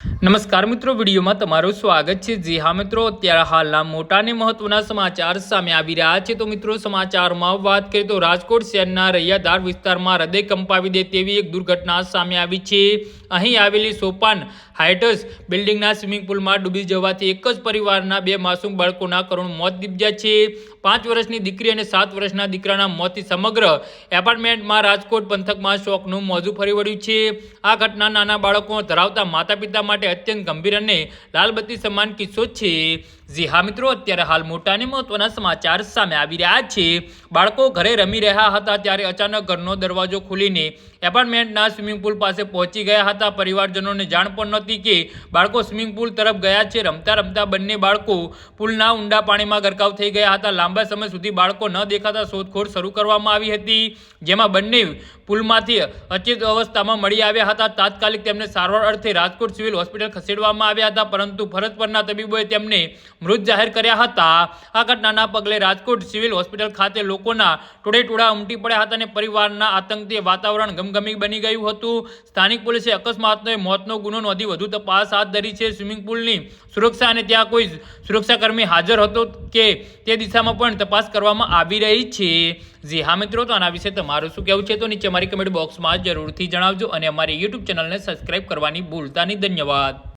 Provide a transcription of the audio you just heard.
નમસ્કાર મિત્રો, વિડીયોમાં તમારું સ્વાગત છે। જી હા મિત્રો, અત્યારે હાલના મોટા અને મહત્વના સમાચાર સામે આવી રહ્યા છે। તો મિત્રો, સમાચારમાં વાત કરીએ તો રાજકોટ શહેરના રૈયાધાર વિસ્તારમાં હૃદય કંપાવી દે તેવી એક દુર્ઘટના સામે આવી છે। અહીં આવેલી સોપાન હાઇટ્સ બિલ્ડિંગના સ્વિમિંગ પુલમાં ડૂબી જવાથી એક જ પરિવારના બે માસૂમ બાળકોના કરુણ મોત નીપજ્યા છે। 5 વર્ષની દીકરી અને 7 વર્ષના દીકરાના મોતથી સમગ્ર એપાર્ટમેન્ટમાં રાજકોટ પંથકમાં શોકનું મોજું ફરી વળ્યું છે। આ ઘટના નાના બાળકો ધરાવતા માતા પિતા માટે અત્યંત ગંભીર અને લાલબત્તી સમાન કિસ્સો છે। જી હા મિત્રો, અત્યારે હાલ મોટા અને મહત્વના સમાચાર સામે આવી રહ્યા છે। બાળકો ઘરે રમી રહ્યા હતા ત્યારે અચાનક ઘરનો દરવાજો ખોલીને એપાર્ટમેન્ટના સ્વિમિંગ પુલ પાસે પહોંચી ગયા હતા। પરિવારજનોને જાણ પણ નહોતી કે બાળકો સ્વિમિંગ પુલ તરફ ગયા છે। રમતા રમતા બંને બાળકો પુલના ઊંડા પાણીમાં ગરકાવ થઈ ગયા હતા। લાંબા સમય સુધી બાળકો ન દેખાતા શોધખોળ શરૂ કરવામાં આવી હતી, જેમાં બંને પુલમાંથી અચેત અવસ્થામાં મળી આવ્યા હતા। તાત્કાલિક તેમને સારવાર અર્થે રાજકોટ સિવિલ હોસ્પિટલ ખસેડવામાં આવ્યા હતા, પરંતુ ફરજ પરના તબીબોએ તેમને મૃત જાહેર કર્યા હતા। આ ઘટનાના પગલે રાજકોટ સિવિલ હોસ્પિટલ ખાતે લોકોના ટોળેટોળા ઉમટી પડ્યા હતા અને પરિવારના આતંકથી વાતાવરણ ગમગમી બની ગયું હતું। સ્થાનિક પોલીસે અકસ્માતનો મોતનો ગુનો નોંધી વધુ તપાસ હાથ ધરી છે। સ્વિમિંગ પુલની સુરક્ષા અને ત્યાં કોઈ સુરક્ષાકર્મી હાજર હતો કે તે દિશામાં પણ તપાસ કરવામાં આવી રહી છે। જી હા મિત્રો, તો આના વિશે તમારું શું કહેવું છે તો નીચે અમારી કમેન્ટ બોક્સમાં જરૂરથી જણાવજો અને અમારી યુટ્યુબ ચેનલને સબસ્ક્રાઇબ કરવાની ભૂલતા નહીં। ધન્યવાદ।